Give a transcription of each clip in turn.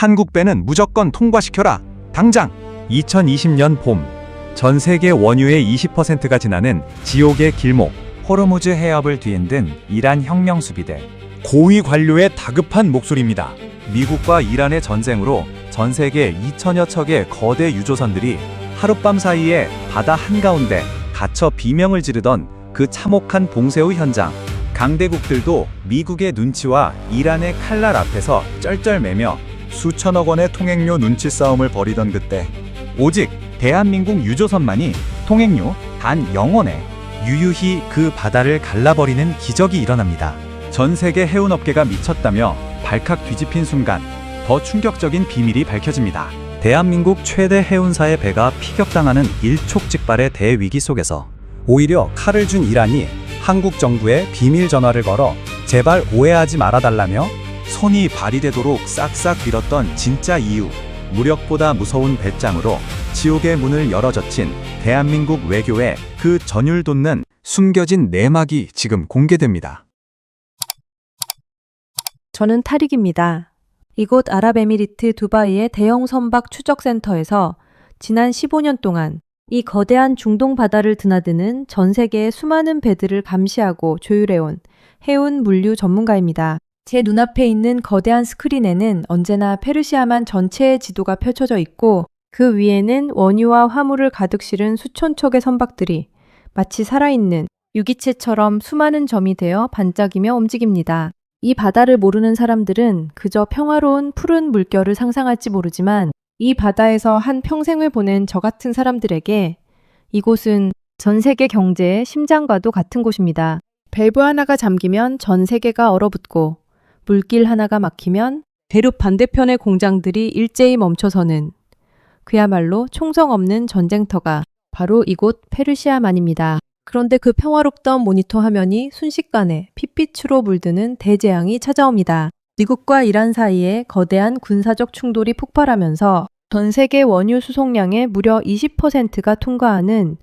한국 배는 무조건 통과시켜라. 당장. 2020년 봄, 전 세계 원유의 20%가 지나는 지옥의 길목, 호르무즈 해협을 뒤흔든 이란 혁명 수비대. 고위 관료의 다급한 목소리입니다. 미국과 이란의 전쟁으로 전 세계 2천여 척의 거대 유조선들이 하룻밤 사이에 바다 한가운데 갇혀 비명을 지르던 그 참혹한 봉쇄후 현장. 강대국들도 미국의 눈치와 이란의 칼날 앞에서 쩔쩔매며 수천억 원의 통행료 눈치 싸움을 벌이던 그때, 오직 대한민국 유조선만이 통행료 단 0원에 유유히 그 바다를 갈라버리는 기적이 일어납니다. 전 세계 해운업계가 미쳤다며 발칵 뒤집힌 순간 더 충격적인 비밀이 밝혀집니다. 대한민국 최대 해운사의 배가 피격당하는 일촉즉발의 대위기 속에서 오히려 칼을 준 이란이 한국 정부에 비밀 전화를 걸어 제발 오해하지 말아달라며 손이 발휘되도록 싹싹 빌었던 진짜 이유. 무력보다 무서운 배짱으로 지옥의 문을 열어젖힌 대한민국 외교의 그 전율 돋는 숨겨진 내막이 지금 공개됩니다. 저는 타릭입니다. 이곳 아랍에미리트 두바이의 대형 선박 추적센터에서 지난 15년 동안 이 거대한 중동 바다를 드나드는 전 세계의 수많은 배들을 감시하고 조율해온 해운 물류 전문가입니다. 제 눈앞에 있는 거대한 스크린에는 언제나 페르시아만 전체의 지도가 펼쳐져 있고, 그 위에는 원유와 화물을 가득 실은 수천 척의 선박들이 마치 살아있는 유기체처럼 수많은 점이 되어 반짝이며 움직입니다. 이 바다를 모르는 사람들은 그저 평화로운 푸른 물결을 상상할지 모르지만, 이 바다에서 한 평생을 보낸 저 같은 사람들에게 이곳은 전 세계 경제의 심장과도 같은 곳입니다. 밸브 하나가 잠기면 전 세계가 얼어붙고, 물길 하나가 막히면 대륙 반대편의 공장들이 일제히 멈춰서는 그야말로 총성 없는 전쟁터가 바로 이곳 페르시아만입니다. 그런데 그 평화롭던 모니터 화면이 순식간에 핏빛으로 물드는 대재앙이 찾아옵니다. 미국과 이란 사이에 거대한 군사적 충돌이 폭발하면서 전 세계 원유 수송량의 무려 20%가 통과하는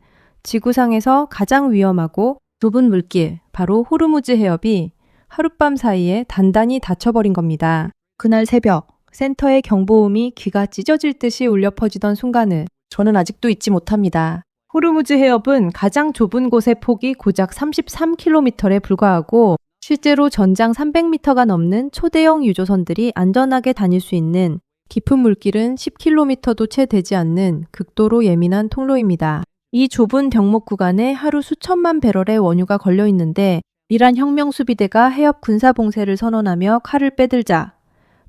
지구상에서 가장 위험하고 좁은 물길, 바로 호르무즈 해협이 하룻밤 사이에 단단히 닫혀버린 겁니다. 그날 새벽, 센터의 경보음이 귀가 찢어질 듯이 울려 퍼지던 순간을 저는 아직도 잊지 못합니다. 호르무즈 해협은 가장 좁은 곳의 폭이 고작 33km에 불과하고, 실제로 전장 300m가 넘는 초대형 유조선들이 안전하게 다닐 수 있는 깊은 물길은 10km도 채 되지 않는 극도로 예민한 통로입니다. 이 좁은 병목 구간에 하루 수천만 배럴의 원유가 걸려 있는데, 이란 혁명 수비대가 해협 군사 봉쇄를 선언하며 칼을 빼들자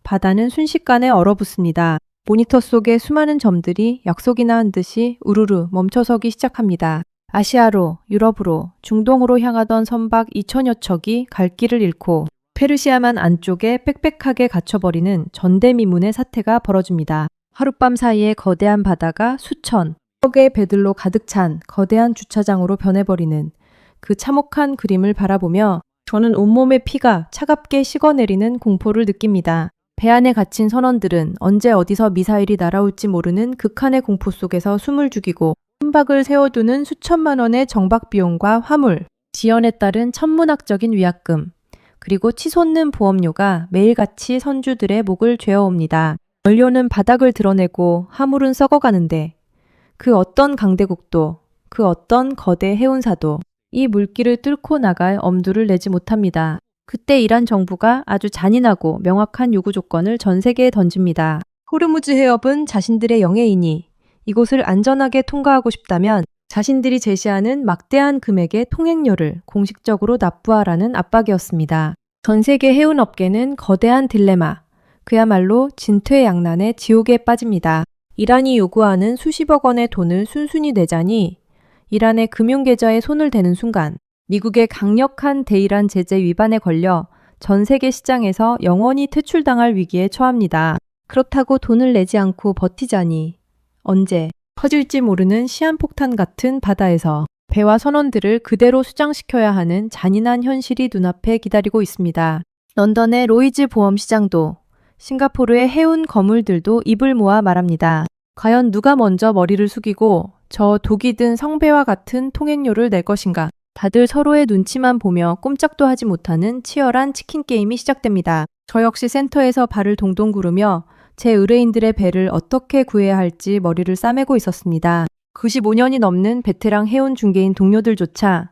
바다는 순식간에 얼어붙습니다. 모니터 속의 수많은 점들이 약속이나 한 듯이 우르르 멈춰서기 시작합니다. 아시아로, 유럽으로, 중동으로 향하던 선박 2천여 척이 갈 길을 잃고 페르시아만 안쪽에 빽빽하게 갇혀버리는 전대미문의 사태가 벌어집니다. 하룻밤 사이에 거대한 바다가 수천, 억의 배들로 가득 찬 거대한 주차장으로 변해버리는 그 참혹한 그림을 바라보며 저는 온몸의 피가 차갑게 식어내리는 공포를 느낍니다. 배 안에 갇힌 선원들은 언제 어디서 미사일이 날아올지 모르는 극한의 공포 속에서 숨을 죽이고, 선박을 세워두는 수천만 원의 정박 비용과 화물, 지연에 따른 천문학적인 위약금, 그리고 치솟는 보험료가 매일같이 선주들의 목을 죄어옵니다. 원료는 바닥을 드러내고 화물은 썩어가는데, 그 어떤 강대국도, 그 어떤 거대 해운사도 이 물길을 뚫고 나갈 엄두를 내지 못합니다. 그때 이란 정부가 아주 잔인하고 명확한 요구 조건을 전 세계에 던집니다. 호르무즈 해협은 자신들의 영해이니 이곳을 안전하게 통과하고 싶다면 자신들이 제시하는 막대한 금액의 통행료를 공식적으로 납부하라는 압박이었습니다. 전 세계 해운업계는 거대한 딜레마, 그야말로 진퇴양난의 지옥에 빠집니다. 이란이 요구하는 수십억 원의 돈을 순순히 내자니 이란의 금융계좌에 손을 대는 순간 미국의 강력한 대이란 제재 위반에 걸려 전 세계 시장에서 영원히 퇴출당할 위기에 처합니다. 그렇다고 돈을 내지 않고 버티자니 언제 터질지 모르는 시한폭탄 같은 바다에서 배와 선원들을 그대로 수장시켜야 하는 잔인한 현실이 눈앞에 기다리고 있습니다. 런던의 로이즈 보험시장도, 싱가포르의 해운 거물들도 입을 모아 말합니다. 과연 누가 먼저 머리를 숙이고 저 독이 든 성배와 같은 통행료를 낼 것인가? 다들 서로의 눈치만 보며 꼼짝도 하지 못하는 치열한 치킨 게임이 시작됩니다. 저 역시 센터에서 발을 동동 구르며 제 의뢰인들의 배를 어떻게 구해야 할지 머리를 싸매고 있었습니다. 95년이 넘는 베테랑 해운 중개인 동료들조차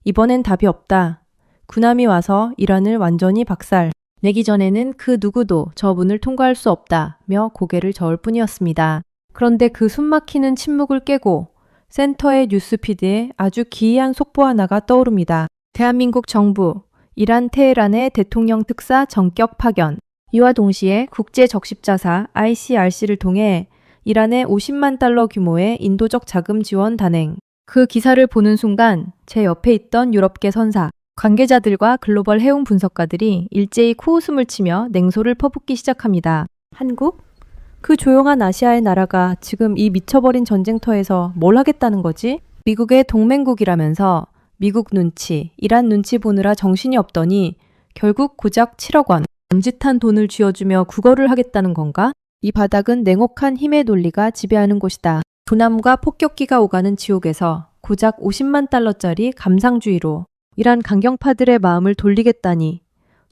이번엔 답이 없다. 군함이 와서 이란을 완전히 박살 내기 전에는 그 누구도 저 문을 통과할 수 없다며 고개를 저을 뿐이었습니다. 그런데 그 숨막히는 침묵을 깨고 센터의 뉴스피드에 아주 기이한 속보 하나가 떠오릅니다. 대한민국 정부, 이란 테헤란의 대통령 특사 전격 파견. 이와 동시에 국제 적십자사 ICRC를 통해 이란에 50만 달러 규모의 인도적 자금 지원 단행. 그 기사를 보는 순간 제 옆에 있던 유럽계 선사, 관계자들과 글로벌 해운 분석가들이 일제히 코웃음을 치며 냉소를 퍼붓기 시작합니다. 한국? 그 조용한 아시아의 나라가 지금 이 미쳐버린 전쟁터에서 뭘 하겠다는 거지? 미국의 동맹국이라면서 미국 눈치, 이란 눈치 보느라 정신이 없더니 결국 고작 7억 원, 남짓한 돈을 쥐어주며 구걸을 하겠다는 건가? 이 바닥은 냉혹한 힘의 논리가 지배하는 곳이다. 군함과 폭격기가 오가는 지옥에서 고작 50만 달러짜리 감상주의로 이란 강경파들의 마음을 돌리겠다니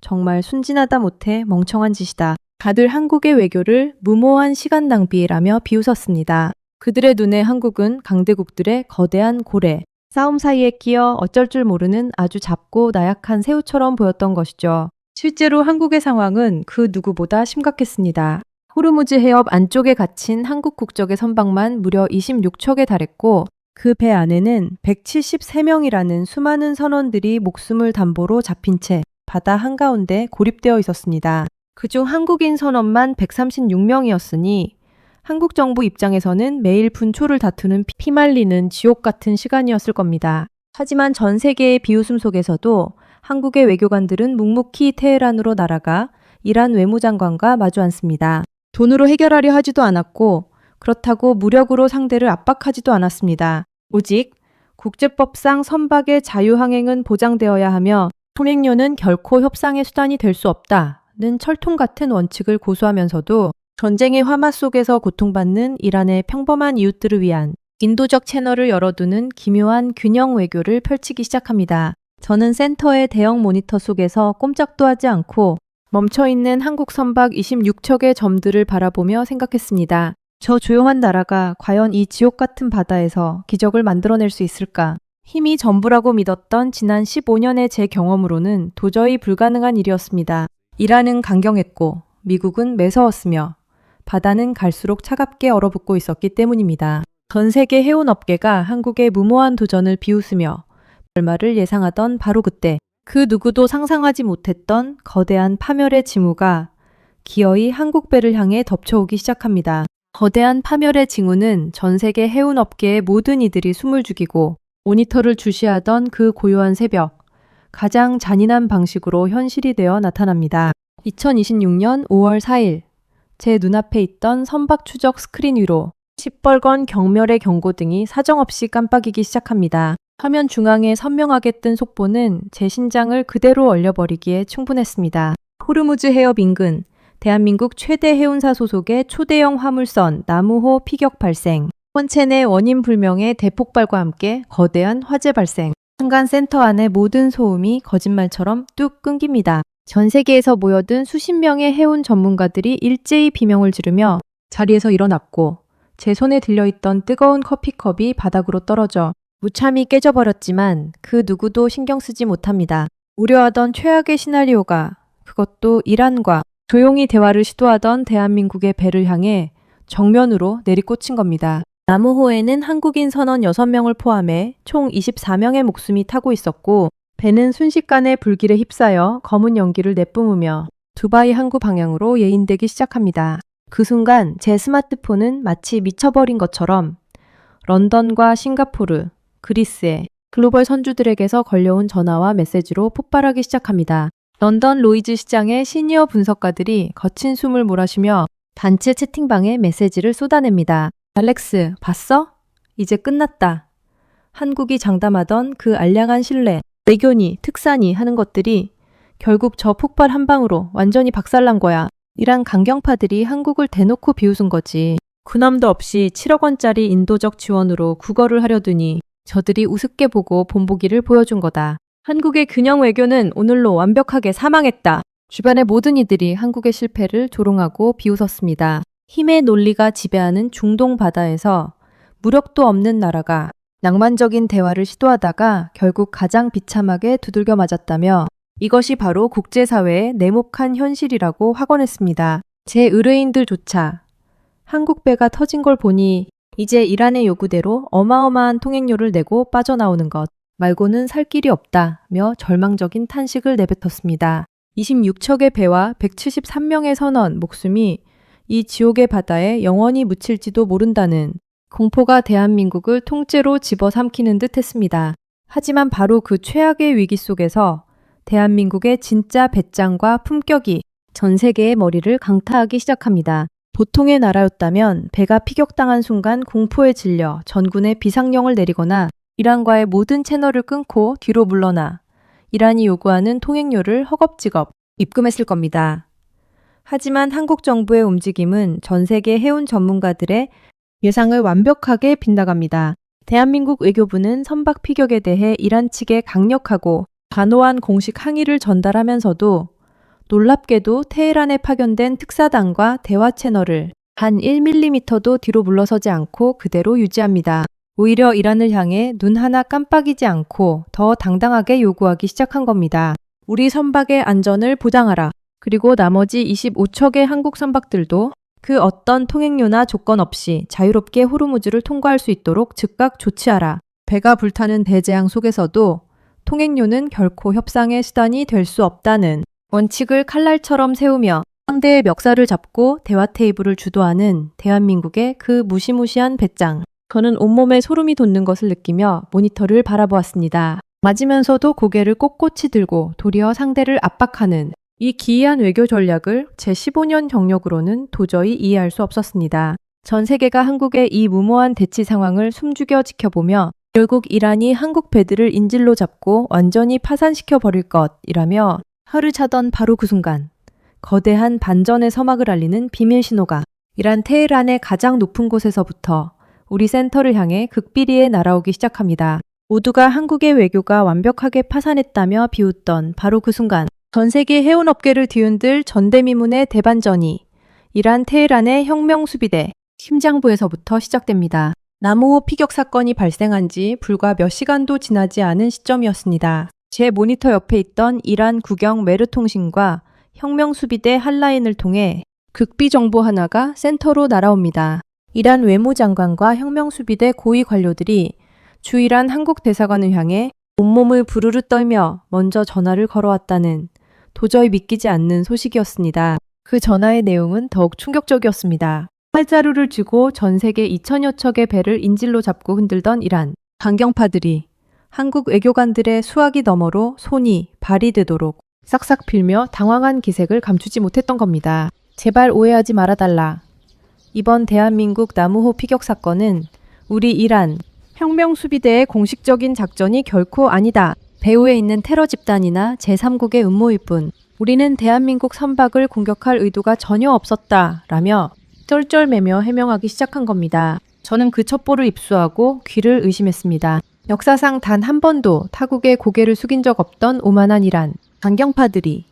정말 순진하다 못해 멍청한 짓이다. 다들 한국의 외교를 무모한 시간 낭비라며 비웃었습니다. 그들의 눈에 한국은 강대국들의 거대한 고래, 싸움 사이에 끼어 어쩔 줄 모르는 아주 작고 나약한 새우처럼 보였던 것이죠. 실제로 한국의 상황은 그 누구보다 심각했습니다. 호르무즈 해협 안쪽에 갇힌 한국 국적의 선박만 무려 26척에 달했고 그 배 안에는 173명이라는 수많은 선원들이 목숨을 담보로 잡힌 채 바다 한가운데 고립되어 있었습니다. 그중 한국인 선원만 136명이었으니 한국 정부 입장에서는 매일 분초를 다투는 피말리는 지옥 같은 시간이었을 겁니다. 하지만 전 세계의 비웃음 속에서도 한국의 외교관들은 묵묵히 테헤란으로 날아가 이란 외무장관과 마주 앉습니다. 돈으로 해결하려 하지도 않았고 그렇다고 무력으로 상대를 압박하지도 않았습니다. 오직 국제법상 선박의 자유항행은 보장되어야 하며 통행료는 결코 협상의 수단이 될 수 없다는 철통 같은 원칙을 고수하면서도 전쟁의 화마 속에서 고통받는 이란의 평범한 이웃들을 위한 인도적 채널을 열어두는 기묘한 균형 외교를 펼치기 시작합니다. 저는 센터의 대형 모니터 속에서 꼼짝도 하지 않고 멈춰있는 한국 선박 26척의 점들을 바라보며 생각했습니다. 저 조용한 나라가 과연 이 지옥 같은 바다에서 기적을 만들어낼 수 있을까? 힘이 전부라고 믿었던 지난 15년의 제 경험으로는 도저히 불가능한 일이었습니다. 이란은 강경했고 미국은 매서웠으며 바다는 갈수록 차갑게 얼어붙고 있었기 때문입니다. 전 세계 해운업계가 한국의 무모한 도전을 비웃으며 결말을 예상하던 바로 그때 그 누구도 상상하지 못했던 거대한 파멸의 징후가 기어이 한국 배를 향해 덮쳐오기 시작합니다. 거대한 파멸의 징후는 전 세계 해운업계의 모든 이들이 숨을 죽이고 모니터를 주시하던 그 고요한 새벽, 가장 잔인한 방식으로 현실이 되어 나타납니다. 2026년 5월 4일, 제 눈앞에 있던 선박 추적 스크린 위로 시뻘건 경멸의 경고등이 사정없이 깜빡이기 시작합니다. 화면 중앙에 선명하게 뜬 속보는 제 심장을 그대로 얼려버리기에 충분했습니다. 호르무즈 해협 인근, 대한민국 최대 해운사 소속의 초대형 화물선 나무호 피격 발생, 원체 내 원인 불명의 대폭발과 함께 거대한 화재 발생. 순간 센터 안의 모든 소음이 거짓말처럼 뚝 끊깁니다. 전 세계에서 모여든 수십 명의 해운 전문가들이 일제히 비명을 지르며 자리에서 일어났고 제 손에 들려있던 뜨거운 커피컵이 바닥으로 떨어져 무참히 깨져버렸지만 그 누구도 신경 쓰지 못합니다. 우려하던 최악의 시나리오가 그것도 이란과 조용히 대화를 시도하던 대한민국의 배를 향해 정면으로 내리꽂힌 겁니다. 나무호에는 한국인 선원 6명을 포함해 총 24명의 목숨이 타고 있었고 배는 순식간에 불길에 휩싸여 검은 연기를 내뿜으며 두바이 항구 방향으로 예인되기 시작합니다. 그 순간 제 스마트폰은 마치 미쳐버린 것처럼 런던과 싱가포르, 그리스의 글로벌 선주들에게서 걸려온 전화와 메시지로 폭발하기 시작합니다. 런던 로이즈 시장의 시니어 분석가들이 거친 숨을 몰아쉬며 단체 채팅방에 메시지를 쏟아냅니다. 알렉스, 봤어? 이제 끝났다. 한국이 장담하던 그 알량한 신뢰, 외교니, 특사니 하는 것들이 결국 저 폭발 한 방으로 완전히 박살난 거야. 이란 강경파들이 한국을 대놓고 비웃은 거지. 군함도 없이 7억 원짜리 인도적 지원으로 구걸을 하려더니 저들이 우습게 보고 본보기를 보여준 거다. 한국의 균형 외교는 오늘로 완벽하게 사망했다. 주변의 모든 이들이 한국의 실패를 조롱하고 비웃었습니다. 힘의 논리가 지배하는 중동 바다에서 무력도 없는 나라가 낭만적인 대화를 시도하다가 결국 가장 비참하게 두들겨 맞았다며 이것이 바로 국제사회의 냉혹한 현실이라고 확언했습니다. 제 의뢰인들조차 한국 배가 터진 걸 보니 이제 이란의 요구대로 어마어마한 통행료를 내고 빠져나오는 것 말고는 살 길이 없다며 절망적인 탄식을 내뱉었습니다. 26척의 배와 173명의 선원 목숨이 이 지옥의 바다에 영원히 묻힐지도 모른다는 공포가 대한민국을 통째로 집어삼키는 듯 했습니다. 하지만 바로 그 최악의 위기 속에서 대한민국의 진짜 배짱과 품격이 전 세계의 머리를 강타하기 시작합니다. 보통의 나라였다면 배가 피격당한 순간 공포에 질려 전군에 비상령을 내리거나 이란과의 모든 채널을 끊고 뒤로 물러나 이란이 요구하는 통행료를 허겁지겁 입금했을 겁니다. 하지만 한국 정부의 움직임은 전 세계 해운 전문가들의 예상을 완벽하게 빗나갑니다. 대한민국 외교부는 선박 피격에 대해 이란 측에 강력하고 단호한 공식 항의를 전달하면서도 놀랍게도 테헤란에 파견된 특사단과 대화 채널을 단 1mm도 뒤로 물러서지 않고 그대로 유지합니다. 오히려 이란을 향해 눈 하나 깜빡이지 않고 더 당당하게 요구하기 시작한 겁니다. 우리 선박의 안전을 보장하라. 그리고 나머지 25척의 한국 선박들도 그 어떤 통행료나 조건 없이 자유롭게 호르무즈를 통과할 수 있도록 즉각 조치하라. 배가 불타는 대재앙 속에서도 통행료는 결코 협상의 수단이 될 수 없다는 원칙을 칼날처럼 세우며 상대의 멱살을 잡고 대화 테이블을 주도하는 대한민국의 그 무시무시한 배짱. 저는 온몸에 소름이 돋는 것을 느끼며 모니터를 바라보았습니다. 맞으면서도 고개를 꼿꼿이 들고 도리어 상대를 압박하는 이 기이한 외교 전략을 제 15년 경력으로는 도저히 이해할 수 없었습니다. 전 세계가 한국의 이 무모한 대치 상황을 숨죽여 지켜보며 결국 이란이 한국 배들을 인질로 잡고 완전히 파산시켜 버릴 것이라며 하루 차던 바로 그 순간 거대한 반전의 서막을 알리는 비밀 신호가 이란 테헤란의 가장 높은 곳에서부터 우리 센터를 향해 극비리에 날아오기 시작합니다. 모두가 한국의 외교가 완벽하게 파산했다며 비웃던 바로 그 순간 전 세계 해운업계를 뒤흔들 전대미문의 대반전이 이란 테헤란의 혁명수비대 심장부에서부터 시작됩니다. 남우호 피격 사건이 발생한 지 불과 몇 시간도 지나지 않은 시점이었습니다. 제 모니터 옆에 있던 이란 국영 메르통신과 혁명수비대 한라인을 통해 극비 정보 하나가 센터로 날아옵니다. 이란 외무장관과 혁명수비대 고위 관료들이 주이란 한국 대사관을 향해 온몸을 부르르 떨며 먼저 전화를 걸어왔다는 도저히 믿기지 않는 소식이었습니다. 그 전화의 내용은 더욱 충격적이었습니다. 활자루를 쥐고 전 세계 2천여 척의 배를 인질로 잡고 흔들던 이란 강경파들이 한국 외교관들의 수화기 너머로 손이 발이 되도록 싹싹 빌며 당황한 기색을 감추지 못했던 겁니다. 제발 오해하지 말아달라. 이번 대한민국 남우호 피격 사건은 우리 이란 혁명수비대의 공식적인 작전이 결코 아니다. 배후에 있는 테러 집단이나 제3국의 음모일 뿐 우리는 대한민국 선박을 공격할 의도가 전혀 없었다 라며 쩔쩔매며 해명하기 시작한 겁니다. 저는 그 첩보를 입수하고 귀를 의심했습니다. 역사상 단 한 번도 타국에 고개를 숙인 적 없던 오만한 이란 강경파들이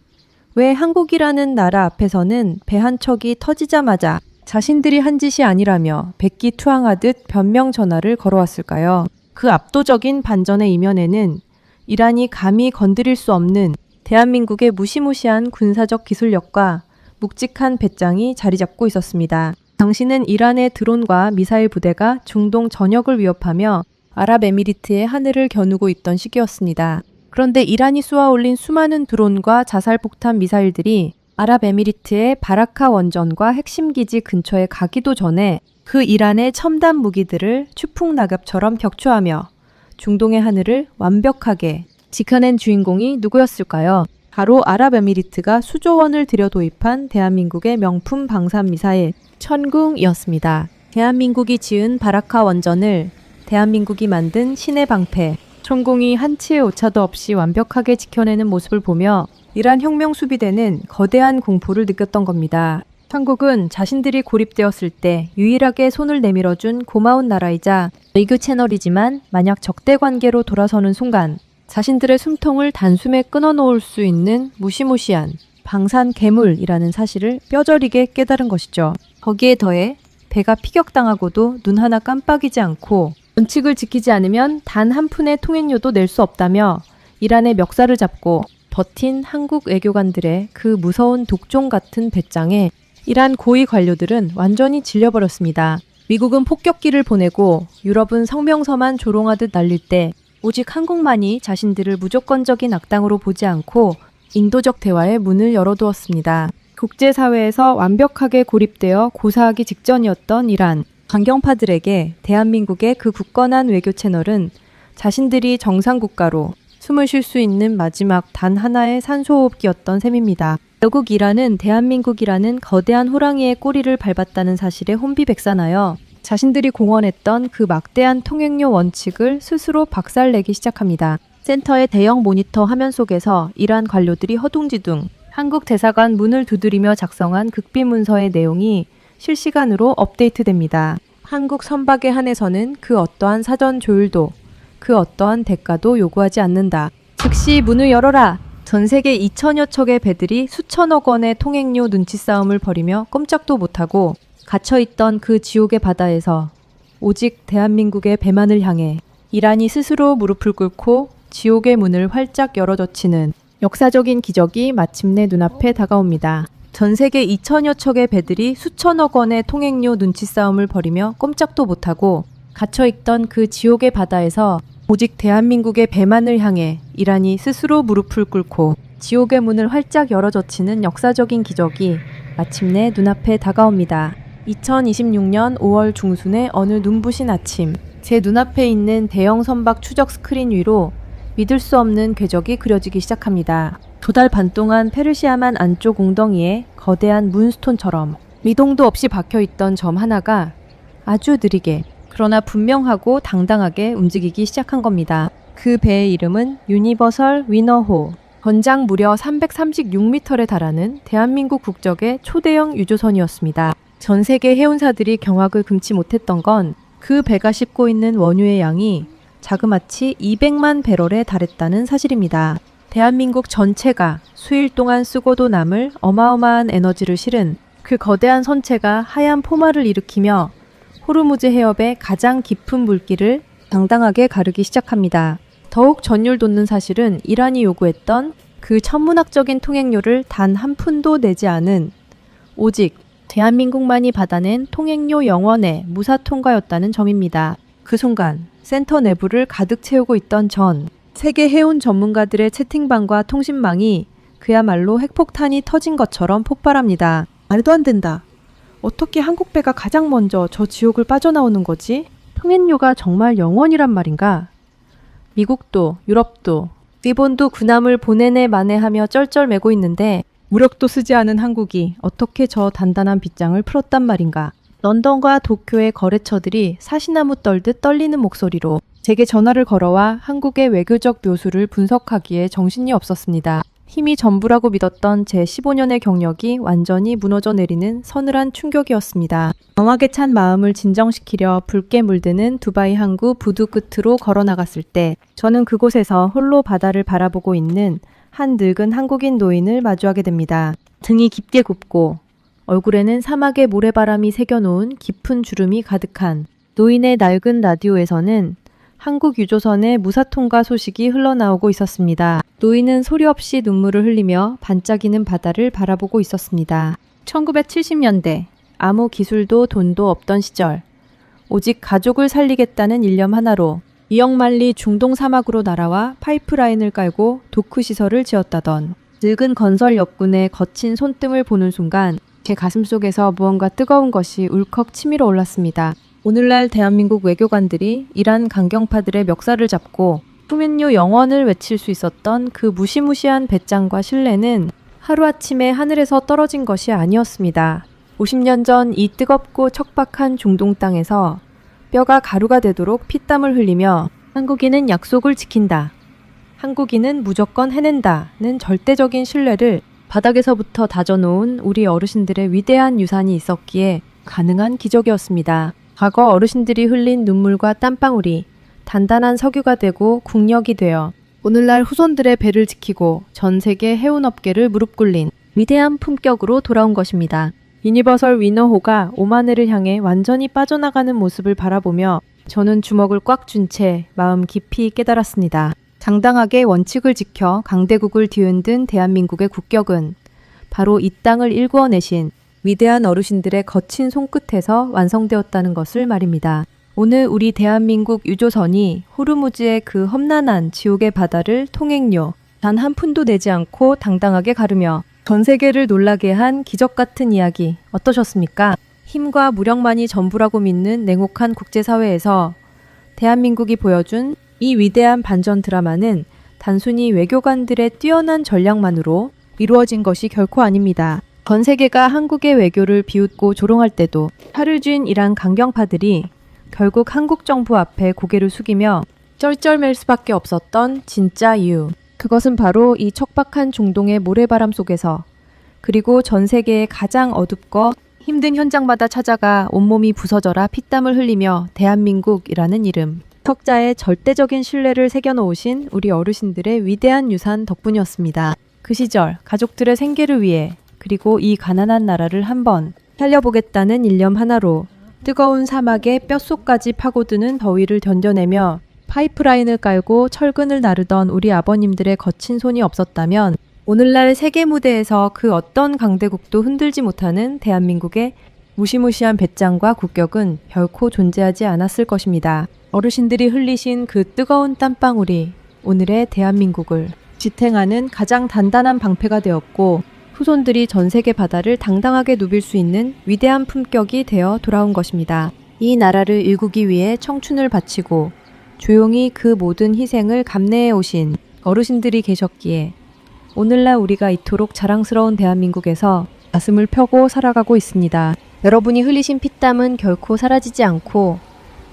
왜 한국이라는 나라 앞에서는 배 한 척이 터지자마자 자신들이 한 짓이 아니라며 백기투항하듯 변명 전화를 걸어왔을까요? 그 압도적인 반전의 이면에는 이란이 감히 건드릴 수 없는 대한민국의 무시무시한 군사적 기술력과 묵직한 배짱이 자리 잡고 있었습니다. 당시는 이란의 드론과 미사일 부대가 중동 전역을 위협하며 아랍에미리트의 하늘을 겨누고 있던 시기였습니다. 그런데 이란이 쏘아올린 수많은 드론과 자살폭탄 미사일들이 아랍에미리트의 바라카 원전과 핵심 기지 근처에 가기도 전에 그 이란의 첨단 무기들을 추풍낙엽처럼 격추하며 중동의 하늘을 완벽하게 지켜낸 주인공이 누구였을까요? 바로 아랍에미리트가 수조 원을 들여 도입한 대한민국의 명품 방산미사일 천궁이었습니다. 대한민국이 지은 바라카 원전을 대한민국이 만든 신의 방패 천궁이 한치의 오차도 없이 완벽하게 지켜내는 모습을 보며 이란 혁명수비대는 거대한 공포를 느꼈던 겁니다. 한국은 자신들이 고립되었을 때 유일하게 손을 내밀어준 고마운 나라이자 외교 채널이지만 만약 적대 관계로 돌아서는 순간 자신들의 숨통을 단숨에 끊어놓을 수 있는 무시무시한 방산 괴물이라는 사실을 뼈저리게 깨달은 것이죠. 거기에 더해 배가 피격당하고도 눈 하나 깜빡이지 않고 원칙을 지키지 않으면 단 한 푼의 통행료도 낼 수 없다며 이란의 멱살을 잡고 버틴 한국 외교관들의 그 무서운 독종 같은 배짱에 이란 고위 관료들은 완전히 질려버렸습니다. 미국은 폭격기를 보내고 유럽은 성명서만 조롱하듯 날릴 때 오직 한국만이 자신들을 무조건적인 악당으로 보지 않고 인도적 대화의 문을 열어두었습니다. 국제사회에서 완벽하게 고립되어 고사하기 직전이었던 이란. 강경파들에게 대한민국의 그 굳건한 외교 채널은 자신들이 정상국가로 숨을 쉴 수 있는 마지막 단 하나의 산소호흡기였던 셈입니다. 결국 이란은 대한민국이라는 거대한 호랑이의 꼬리를 밟았다는 사실에 혼비백산하여 자신들이 공언했던 그 막대한 통행료 원칙을 스스로 박살내기 시작합니다. 센터의 대형 모니터 화면 속에서 이란 관료들이 허둥지둥 한국 대사관 문을 두드리며 작성한 극비 문서의 내용이 실시간으로 업데이트됩니다. 한국 선박에 한해서는 그 어떠한 사전 조율도 그 어떠한 대가도 요구하지 않는다. 즉시 문을 열어라! 전 세계 2천여 척의 배들이 수천억 원의 통행료 눈치 싸움을 벌이며 꼼짝도 못하고 갇혀있던 그 지옥의 바다에서 오직 대한민국의 배만을 향해 이란이 스스로 무릎을 꿇고 지옥의 문을 활짝 열어젖히는 역사적인 기적이 마침내 눈앞에 다가옵니다. 전 세계 2천여 척의 배들이 수천억 원의 통행료 눈치 싸움을 벌이며 꼼짝도 못하고 갇혀있던 그 지옥의 바다에서 오직 대한민국의 배만을 향해 이란이 스스로 무릎을 꿇고 지옥의 문을 활짝 열어젖히는 역사적인 기적이 마침내 눈앞에 다가옵니다. 2026년 5월 중순의 어느 눈부신 아침, 제 눈앞에 있는 대형 선박 추적 스크린 위로 믿을 수 없는 궤적이 그려지기 시작합니다. 2달 반 동안 페르시아만 안쪽 웅덩이에 거대한 문스톤처럼 미동도 없이 박혀있던 점 하나가 아주 느리게 그러나 분명하고 당당하게 움직이기 시작한 겁니다. 그 배의 이름은 유니버설 위너호. 건장 무려 336m에 달하는 대한민국 국적의 초대형 유조선이었습니다. 전 세계 해운사들이 경악을 금치 못했던 건 그 배가 싣고 있는 원유의 양이 자그마치 200만 배럴에 달했다는 사실입니다. 대한민국 전체가 수일 동안 쓰고도 남을 어마어마한 에너지를 실은 그 거대한 선체가 하얀 포마를 일으키며 호르무즈 해협의 가장 깊은 물길을 당당하게 가르기 시작합니다. 더욱 전율 돋는 사실은 이란이 요구했던 그 천문학적인 통행료를 단 한 푼도 내지 않은 오직 대한민국만이 받아낸 통행료 영원의 무사 통과였다는 점입니다. 그 순간 센터 내부를 가득 채우고 있던 전 세계 해운 전문가들의 채팅방과 통신망이 그야말로 핵폭탄이 터진 것처럼 폭발합니다. 말도 안 된다. 어떻게 한국 배가 가장 먼저 저 지옥을 빠져나오는 거지? 통행료가 정말 영원이란 말인가? 미국도 유럽도 일본도 군함을 보내네 마네하며 쩔쩔매고 있는데 무력도 쓰지 않은 한국이 어떻게 저 단단한 빗장을 풀었단 말인가? 런던과 도쿄의 거래처들이 사시나무 떨듯 떨리는 목소리로 제게 전화를 걸어와 한국의 외교적 묘수를 분석하기에 정신이 없었습니다. 힘이 전부라고 믿었던 제 15년의 경력이 완전히 무너져 내리는 서늘한 충격이었습니다. 강하게 찬 마음을 진정시키려 붉게 물드는 두바이 항구 부두 끝으로 걸어나갔을 때 저는 그곳에서 홀로 바다를 바라보고 있는 한 늙은 한국인 노인을 마주하게 됩니다. 등이 깊게 굽고 얼굴에는 사막의 모래바람이 새겨놓은 깊은 주름이 가득한 노인의 낡은 라디오에서는 한국 유조선의 무사통과 소식이 흘러나오고 있었습니다. 노인은 소리 없이 눈물을 흘리며 반짝이는 바다를 바라보고 있었습니다. 1970년대 아무 기술도 돈도 없던 시절 오직 가족을 살리겠다는 일념 하나로 이역만리 중동 사막으로 날아와 파이프라인을 깔고 도크시설을 지었다던 늙은 건설 역군의 거친 손등을 보는 순간 제 가슴속에서 무언가 뜨거운 것이 울컥 치밀어 올랐습니다. 오늘날 대한민국 외교관들이 이란 강경파들의 멱살을 잡고 통행료 영원을 외칠 수 있었던 그 무시무시한 배짱과 신뢰는 하루아침에 하늘에서 떨어진 것이 아니었습니다. 50년 전 이 뜨겁고 척박한 중동 땅에서 뼈가 가루가 되도록 피땀을 흘리며 한국인은 약속을 지킨다. 한국인은 무조건 해낸다는 절대적인 신뢰를 바닥에서부터 다져놓은 우리 어르신들의 위대한 유산이 있었기에 가능한 기적이었습니다. 과거 어르신들이 흘린 눈물과 땀방울이 단단한 석유가 되고 국력이 되어 오늘날 후손들의 배를 지키고 전 세계 해운업계를 무릎 꿇린 위대한 품격으로 돌아온 것입니다. 유니버설 위너호가 오마네를 향해 완전히 빠져나가는 모습을 바라보며 저는 주먹을 꽉 쥔 채 마음 깊이 깨달았습니다. 당당하게 원칙을 지켜 강대국을 뒤흔든 대한민국의 국격은 바로 이 땅을 일구어내신 위대한 어르신들의 거친 손끝에서 완성되었다는 것을 말입니다. 오늘 우리 대한민국 유조선이 호르무즈의 그 험난한 지옥의 바다를 통행료 단 한 푼도 내지 않고 당당하게 가르며 전 세계를 놀라게 한 기적 같은 이야기 어떠셨습니까? 힘과 무력만이 전부라고 믿는 냉혹한 국제사회에서 대한민국이 보여준 이 위대한 반전 드라마는 단순히 외교관들의 뛰어난 전략만으로 이루어진 것이 결코 아닙니다. 전 세계가 한국의 외교를 비웃고 조롱할 때도 하류주인 강경파들이 결국 한국 정부 앞에 고개를 숙이며 쩔쩔맬 수밖에 없었던 진짜 이유. 그것은 바로 이 척박한 중동의 모래바람 속에서 그리고 전 세계의 가장 어둡고 힘든 현장마다 찾아가 온몸이 부서져라 피땀을 흘리며 대한민국이라는 이름. 석자에 절대적인 신뢰를 새겨놓으신 우리 어르신들의 위대한 유산 덕분이었습니다. 그 시절 가족들의 생계를 위해 그리고 이 가난한 나라를 한번 살려보겠다는 일념 하나로 뜨거운 사막의 뼛속까지 파고드는 더위를 견뎌내며 파이프라인을 깔고 철근을 나르던 우리 아버님들의 거친 손이 없었다면 오늘날 세계 무대에서 그 어떤 강대국도 흔들지 못하는 대한민국의 무시무시한 배짱과 국격은 결코 존재하지 않았을 것입니다. 어르신들이 흘리신 그 뜨거운 땀방울이 오늘의 대한민국을 지탱하는 가장 단단한 방패가 되었고 후손들이 전 세계 바다를 당당하게 누빌 수 있는 위대한 품격이 되어 돌아온 것입니다. 이 나라를 일구기 위해 청춘을 바치고 조용히 그 모든 희생을 감내해 오신 어르신들이 계셨기에 오늘날 우리가 이토록 자랑스러운 대한민국에서 가슴을 펴고 살아가고 있습니다. 여러분이 흘리신 피땀은 결코 사라지지 않고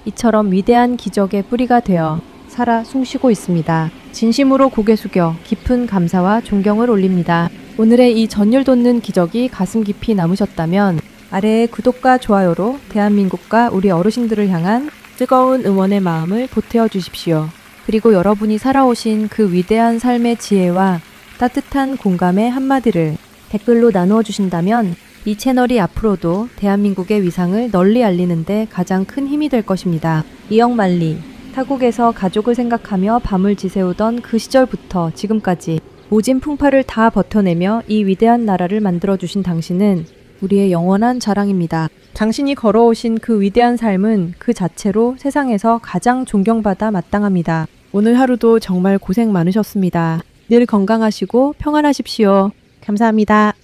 이처럼 위대한 기적의 뿌리가 되어 살아 숨쉬고 있습니다. 진심으로 고개 숙여 깊은 감사와 존경을 올립니다. 오늘의 이 전율 돋는 기적이 가슴 깊이 남으셨다면 아래의 구독과 좋아요로 대한민국과 우리 어르신들을 향한 뜨거운 응원의 마음을 보태어 주십시오. 그리고 여러분이 살아오신 그 위대한 삶의 지혜와 따뜻한 공감의 한마디를 댓글로 나누어 주신다면 이 채널이 앞으로도 대한민국의 위상을 널리 알리는데 가장 큰 힘이 될 것입니다. 이영만리, 타국에서 가족을 생각하며 밤을 지새우던 그 시절부터 지금까지 모진 풍파를 다 버텨내며 이 위대한 나라를 만들어주신 당신은 우리의 영원한 자랑입니다. 당신이 걸어오신 그 위대한 삶은 그 자체로 세상에서 가장 존경받아 마땅합니다. 오늘 하루도 정말 고생 많으셨습니다. 늘 건강하시고 평안하십시오. 감사합니다.